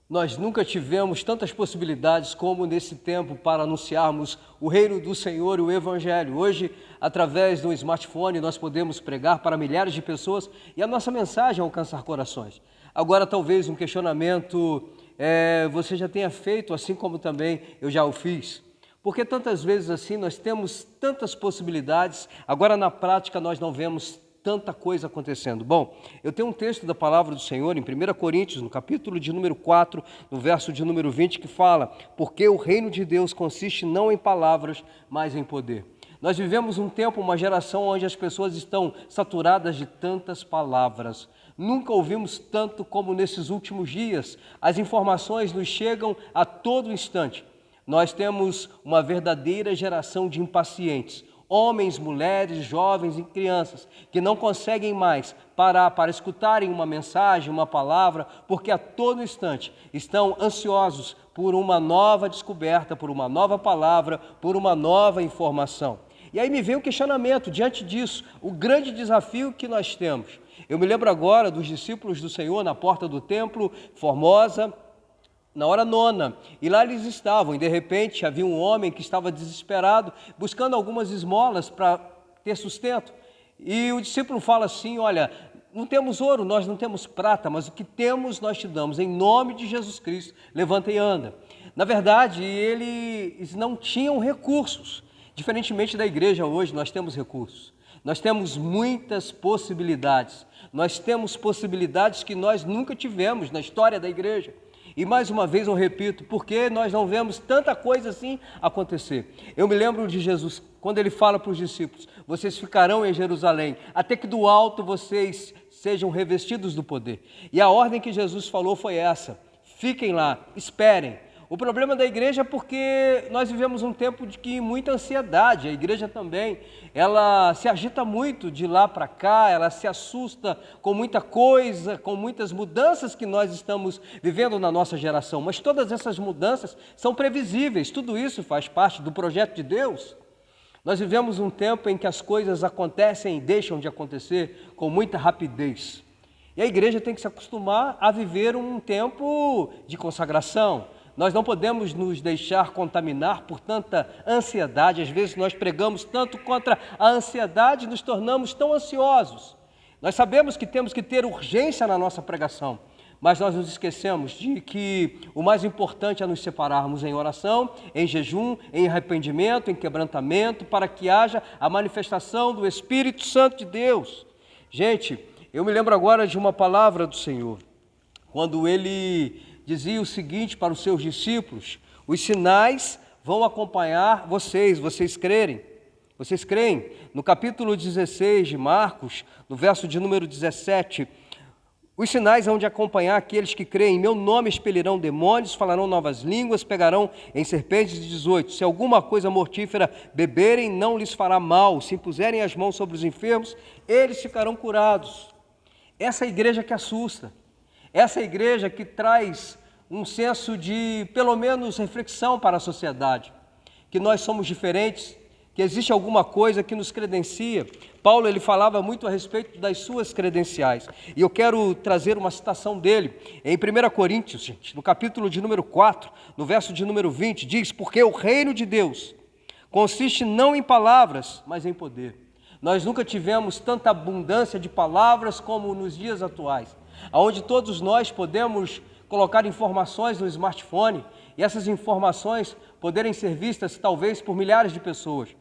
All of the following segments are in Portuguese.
Nós nunca tivemos tantas possibilidades como nesse tempo para anunciarmos o reino do Senhor e o Evangelho. Hoje, através do smartphone, nós podemos pregar para milhares de pessoas e a nossa mensagem alcançar corações. Agora, talvez um questionamento você já tenha feito, assim como também eu já o fiz. Porque tantas vezes assim nós temos tantas possibilidades, agora na prática nós não vemos tanta coisa acontecendo. Bom, eu tenho um texto da palavra do Senhor em 1 Coríntios, no capítulo de número 4, no verso de número 20, que fala: porque o reino de Deus consiste não em palavras, mas em poder. Nós vivemos um tempo, uma geração onde as pessoas estão saturadas de tantas palavras. Nunca ouvimos tanto como nesses últimos dias. As informações nos chegam a todo instante. Nós temos uma verdadeira geração de impacientes. Homens, mulheres, jovens e crianças que não conseguem mais parar para escutarem uma mensagem, uma palavra, porque a todo instante estão ansiosos por uma nova descoberta, por uma nova palavra, por uma nova informação. E aí me vem o questionamento diante disso, o grande desafio que nós temos. Eu me lembro agora dos discípulos do Senhor na porta do templo, Formosa, na hora nona, e lá eles estavam, e de repente havia um homem que estava desesperado, buscando algumas esmolas para ter sustento, e o discípulo fala assim: olha, não temos ouro, nós não temos prata, mas o que temos nós te damos, em nome de Jesus Cristo, levanta e anda. Na verdade, eles não tinham recursos, diferentemente da igreja hoje, nós temos recursos, nós temos muitas possibilidades, nós temos possibilidades que nós nunca tivemos na história da igreja. E mais uma vez eu repito, porque nós não vemos tanta coisa assim acontecer. Eu me lembro de Jesus, quando ele fala para os discípulos: vocês ficarão em Jerusalém, até que do alto vocês sejam revestidos do poder. E a ordem que Jesus falou foi essa: fiquem lá, esperem. O problema da igreja é porque nós vivemos um tempo de muita ansiedade, a igreja também, ela se agita muito de lá para cá, ela se assusta com muita coisa, com muitas mudanças que nós estamos vivendo na nossa geração, mas todas essas mudanças são previsíveis, tudo isso faz parte do projeto de Deus. Nós vivemos um tempo em que as coisas acontecem e deixam de acontecer com muita rapidez, e a igreja tem que se acostumar a viver um tempo de consagração. Nós não podemos nos deixar contaminar por tanta ansiedade. Às vezes nós pregamos tanto contra a ansiedade e nos tornamos tão ansiosos. Nós sabemos que temos que ter urgência na nossa pregação, mas nós nos esquecemos de que o mais importante é nos separarmos em oração, em jejum, em arrependimento, em quebrantamento, para que haja a manifestação do Espírito Santo de Deus. Gente, eu me lembro agora de uma palavra do Senhor, quando ele dizia o seguinte para os seus discípulos: os sinais vão acompanhar vocês crerem? Vocês creem? No capítulo 16 de Marcos, no verso de número 17, os sinais hão de acompanhar aqueles que creem. Em meu nome expelirão demônios, falarão novas línguas, pegarão em serpentes. 18, se alguma coisa mortífera beberem, não lhes fará mal. Se impuserem as mãos sobre os enfermos, eles ficarão curados. Essa é a igreja que assusta. Essa igreja que traz um senso de, pelo menos, reflexão para a sociedade, que nós somos diferentes, que existe alguma coisa que nos credencia. Paulo, ele falava muito a respeito das suas credenciais, e eu quero trazer uma citação dele, em 1 Coríntios, gente, no capítulo de número 4, no verso de número 20, diz: porque o reino de Deus consiste não em palavras, mas em poder. Nós nunca tivemos tanta abundância de palavras como nos dias atuais, onde todos nós podemos colocar informações no smartphone e essas informações poderem ser vistas talvez por milhares de pessoas.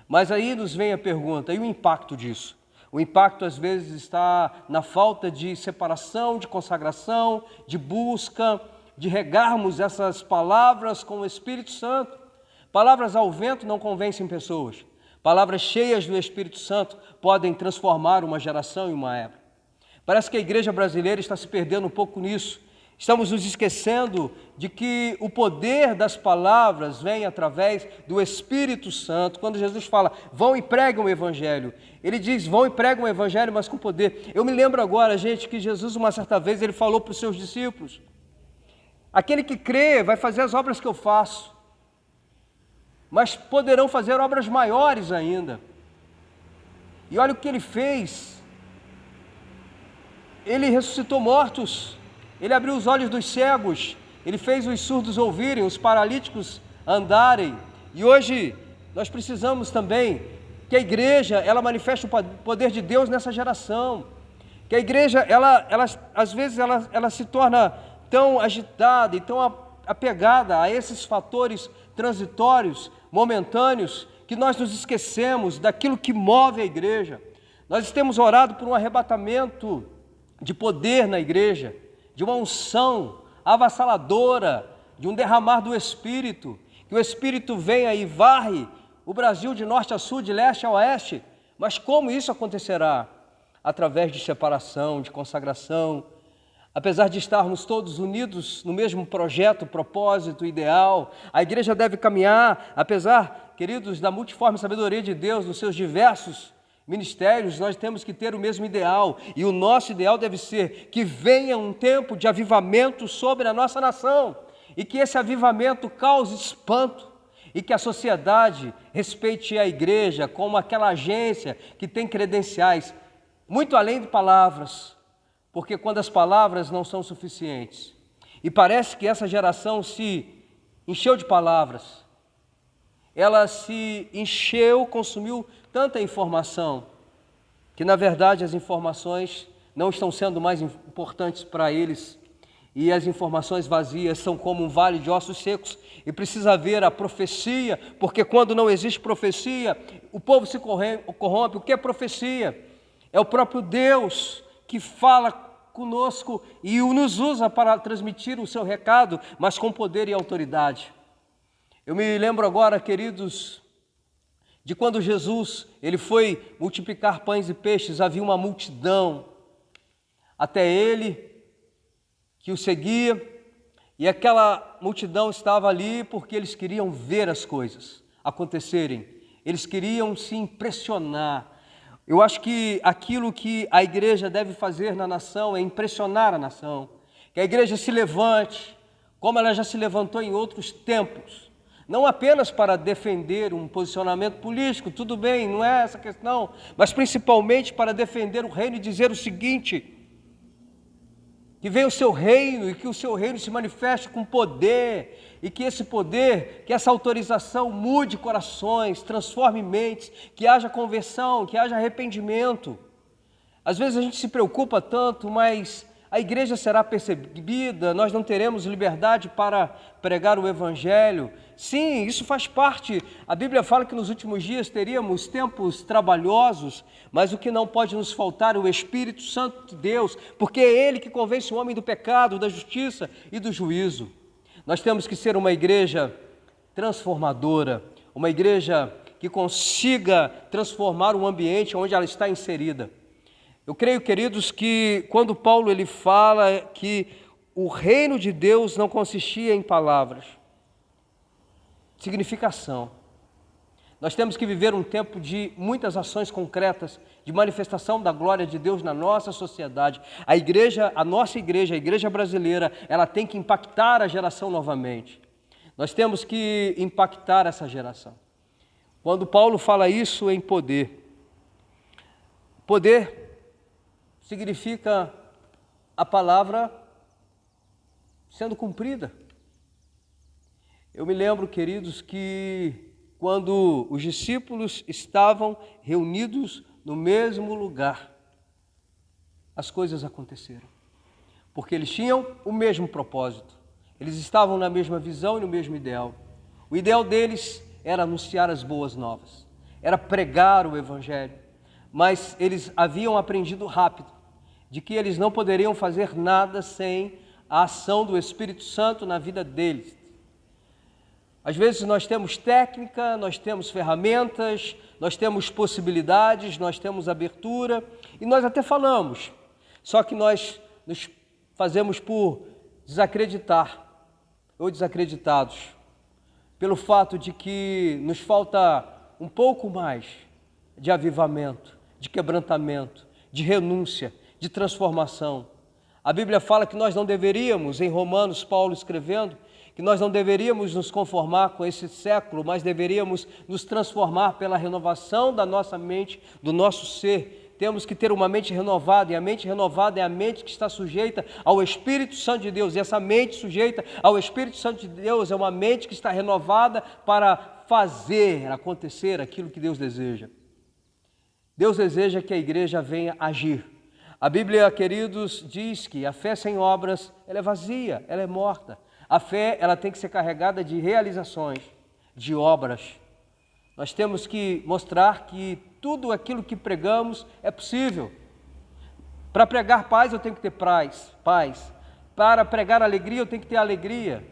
Mas aí nos vem a pergunta: e o impacto disso? O impacto às vezes está na falta de separação, de consagração, de busca, de regarmos essas palavras com o Espírito Santo. Palavras ao vento não convencem pessoas. Palavras cheias do Espírito Santo podem transformar uma geração e uma época. Parece que a igreja brasileira está se perdendo um pouco nisso. Estamos nos esquecendo de que o poder das palavras vem através do Espírito Santo. Quando Jesus fala: vão e pregam o Evangelho, ele diz: vão e pregam o Evangelho, mas com poder. Eu me lembro agora, gente, que Jesus uma certa vez ele falou para os seus discípulos: aquele que crê vai fazer as obras que eu faço, mas poderão fazer obras maiores ainda. E olha o que ele fez: ele ressuscitou mortos, ele abriu os olhos dos cegos, Ele fez os surdos ouvirem, os paralíticos andarem. E hoje nós precisamos também que a igreja, ela manifeste o poder de Deus nessa geração. Que a igreja, às vezes, ela se torna tão agitada e tão apegada a esses fatores transitórios, momentâneos, que nós nos esquecemos daquilo que move a igreja. Nós temos orado por um arrebatamento de poder na igreja, de uma unção avassaladora, de um derramar do Espírito, que o Espírito venha e varre o Brasil de norte a sul, de leste a oeste. Mas como isso acontecerá? Através de separação, de consagração. Apesar de estarmos todos unidos no mesmo projeto, propósito, ideal, a igreja deve caminhar, apesar, queridos, da multiforme sabedoria de Deus, nos seus diversos ministérios, nós temos que ter o mesmo ideal, e o nosso ideal deve ser que venha um tempo de avivamento sobre a nossa nação, e que esse avivamento cause espanto, e que a sociedade respeite a igreja como aquela agência que tem credenciais, muito além de palavras, porque quando as palavras não são suficientes, e parece que essa geração se encheu de palavras, ela se encheu, consumiu tanta informação, que na verdade as informações não estão sendo mais importantes para eles, e as informações vazias são como um vale de ossos secos, e precisa haver a profecia, porque quando não existe profecia, o povo se corrompe. O que é profecia? É o próprio Deus que fala conosco e nos usa para transmitir o seu recado, mas com poder e autoridade. Eu me lembro agora, queridos, de quando Jesus ele foi multiplicar pães e peixes, havia uma multidão até ele que o seguia, e aquela multidão estava ali porque eles queriam ver as coisas acontecerem, eles queriam se impressionar. Eu acho que aquilo que a igreja deve fazer na nação é impressionar a nação, que a igreja se levante, como ela já se levantou em outros tempos, não apenas para defender um posicionamento político, tudo bem, não é essa a questão, mas principalmente para defender o reino e dizer o seguinte: que venha o seu reino e que o seu reino se manifeste com poder, e que esse poder, que essa autorização mude corações, transforme mentes, que haja conversão, que haja arrependimento. Às vezes a gente se preocupa tanto, mas a igreja será percebida, nós não teremos liberdade para pregar o Evangelho. Sim, isso faz parte. A Bíblia fala que nos últimos dias teríamos tempos trabalhosos, mas o que não pode nos faltar é o Espírito Santo de Deus, porque é Ele que convence o homem do pecado, da justiça e do juízo. Nós temos que ser uma igreja transformadora, uma igreja que consiga transformar o ambiente onde ela está inserida. Eu creio, queridos, que quando Paulo ele fala que o reino de Deus não consistia em palavras, significa ação. Nós temos que viver um tempo de muitas ações concretas, de manifestação da glória de Deus na nossa sociedade. A igreja, a nossa igreja, a igreja brasileira, ela tem que impactar a geração novamente. Nós temos que impactar essa geração. Quando Paulo fala isso em poder, poder significa a palavra sendo cumprida. Eu me lembro, queridos, que quando os discípulos estavam reunidos no mesmo lugar, as coisas aconteceram, porque eles tinham o mesmo propósito, eles estavam na mesma visão e no mesmo ideal. O ideal deles era anunciar as boas novas, era pregar o Evangelho, mas eles haviam aprendido rápido de que eles não poderiam fazer nada sem a ação do Espírito Santo na vida deles. Às vezes nós temos técnica, nós temos ferramentas, nós temos possibilidades, nós temos abertura e nós até falamos, só que nós nos fazemos por desacreditar ou desacreditados pelo fato de que nos falta um pouco mais de avivamento, de quebrantamento, de renúncia, de transformação. A Bíblia fala que nós não deveríamos, em Romanos, Paulo escrevendo, que nós não deveríamos nos conformar com esse século, mas deveríamos nos transformar pela renovação da nossa mente, do nosso ser, temos que ter uma mente renovada, e a mente renovada é a mente que está sujeita ao Espírito Santo de Deus, e essa mente sujeita ao Espírito Santo de Deus é uma mente que está renovada para fazer acontecer aquilo que Deus deseja. Deus deseja que a igreja venha agir. A Bíblia, queridos, diz que a fé sem obras, ela é vazia, ela é morta. A fé, ela tem que ser carregada de realizações, de obras. Nós temos que mostrar que tudo aquilo que pregamos é possível. Para pregar paz, eu tenho que ter paz. Para pregar alegria, eu tenho que ter alegria.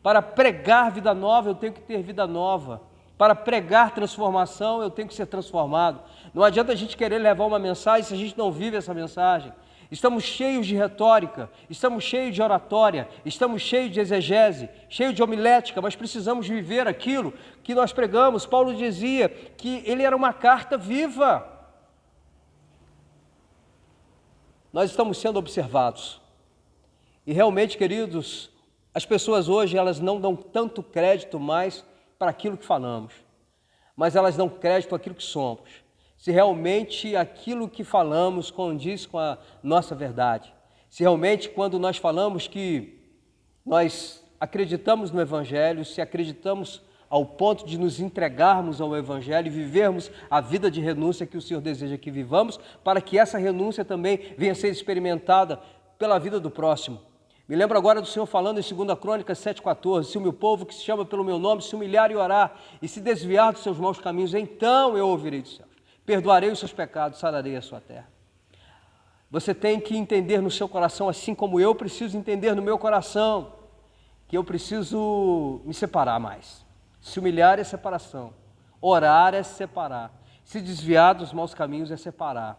Para pregar vida nova, eu tenho que ter vida nova. Para pregar transformação, eu tenho que ser transformado. Não adianta a gente querer levar uma mensagem se a gente não vive essa mensagem. Estamos cheios de retórica, estamos cheios de oratória, estamos cheios de exegese, cheios de homilética, mas precisamos viver aquilo que nós pregamos. Paulo dizia que ele era uma carta viva. Nós estamos sendo observados. E realmente, queridos, as pessoas hoje, elas não dão tanto crédito mais para aquilo que falamos, mas elas dão crédito àquilo que somos. Se realmente aquilo que falamos condiz com a nossa verdade, se realmente quando nós falamos que nós acreditamos no Evangelho, se acreditamos ao ponto de nos entregarmos ao Evangelho e vivermos a vida de renúncia que o Senhor deseja que vivamos, para que essa renúncia também venha a ser experimentada pela vida do próximo. Me lembro agora do Senhor falando em 2 Crônicas 7,14, se o meu povo que se chama pelo meu nome se humilhar e orar e se desviar dos seus maus caminhos, então eu ouvirei do céu. Perdoarei os seus pecados, sararei a sua terra. Você tem que entender no seu coração, assim como eu preciso entender no meu coração, que eu preciso me separar mais. Se humilhar é separação, orar é separar, se desviar dos maus caminhos é separar.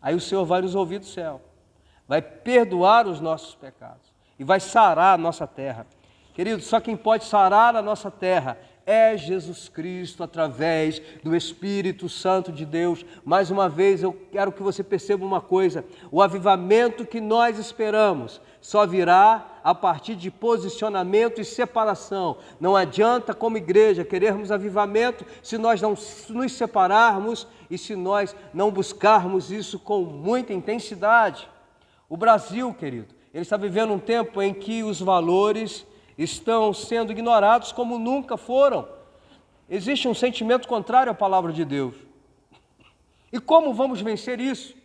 Aí o Senhor vai nos ouvir do céu, vai perdoar os nossos pecados e vai sarar a nossa terra. Querido, só quem pode sarar a nossa terra é Jesus Cristo, através do Espírito Santo de Deus. Mais uma vez, eu quero que você perceba uma coisa: o avivamento que nós esperamos só virá a partir de posicionamento e separação. Não adianta, como igreja, querermos avivamento se nós não nos separarmos e se nós não buscarmos isso com muita intensidade. O Brasil, querido, ele está vivendo um tempo em que os valores estão sendo ignorados como nunca foram. Existe um sentimento contrário à palavra de Deus. E como vamos vencer isso?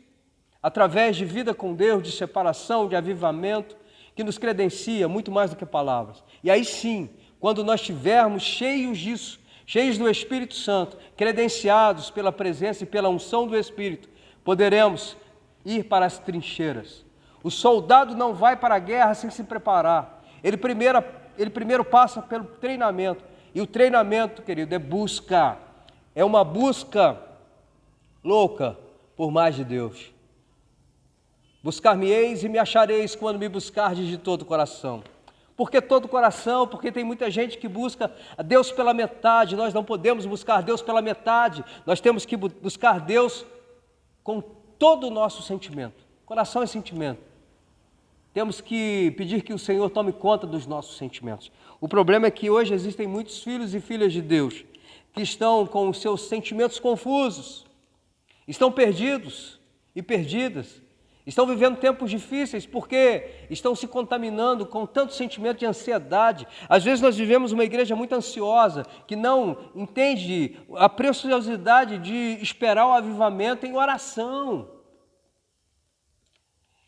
Através de vida com Deus, de separação, de avivamento, que nos credencia muito mais do que palavras. E aí sim, quando nós estivermos cheios disso, cheios do Espírito Santo, credenciados pela presença e pela unção do Espírito, poderemos ir para as trincheiras. O soldado não vai para a guerra sem se preparar. Ele primeiro passa pelo treinamento. E o treinamento, querido, é busca. É uma busca louca por mais de Deus. Buscar-me-eis e me achareis quando me buscardes de todo o coração. Por que todo o coração? Porque tem muita gente que busca a Deus pela metade. Nós não podemos buscar Deus pela metade. Nós temos que buscar Deus com todo o nosso sentimento. Coração é sentimento. Temos que pedir que o Senhor tome conta dos nossos sentimentos. O problema é que hoje existem muitos filhos e filhas de Deus que estão com os seus sentimentos confusos, estão perdidos e perdidas, estão vivendo tempos difíceis porque estão se contaminando com tanto sentimento de ansiedade. Às vezes nós vivemos uma igreja muito ansiosa, que não entende a preciosidade de esperar o avivamento em oração.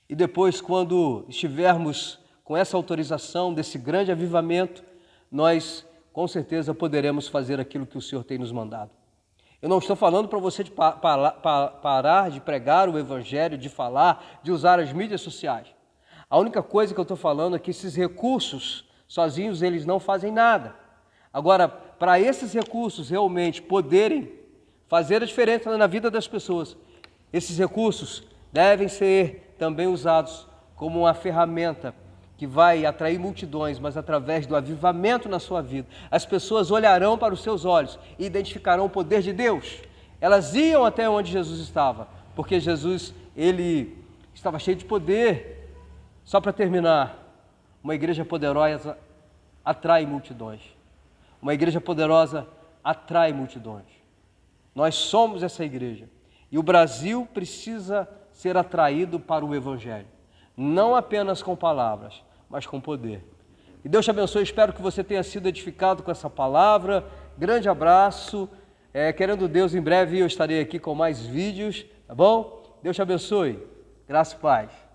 E depois, quando estivermos com essa autorização desse grande avivamento, nós com certeza poderemos fazer aquilo que o Senhor tem nos mandado. Eu não estou falando para você de parar de pregar o Evangelho, de falar, de usar as mídias sociais. A única coisa que eu estou falando é que esses recursos, sozinhos, eles não fazem nada. Agora, para esses recursos realmente poderem fazer a diferença na vida das pessoas, esses recursos devem ser também usados como uma ferramenta que vai atrair multidões, mas através do avivamento na sua vida, as pessoas olharão para os seus olhos e identificarão o poder de Deus. Elas iam até onde Jesus estava, porque Jesus, ele estava cheio de poder. Só para terminar, uma igreja poderosa atrai multidões. Uma igreja poderosa atrai multidões. Nós somos essa igreja. E o Brasil precisa ser atraído para o Evangelho, não apenas com palavras, mas com poder. E Deus te abençoe, espero que você tenha sido edificado com essa palavra. Grande abraço. Querendo Deus, em breve eu estarei aqui com mais vídeos, tá bom? Deus te abençoe. Graça e paz.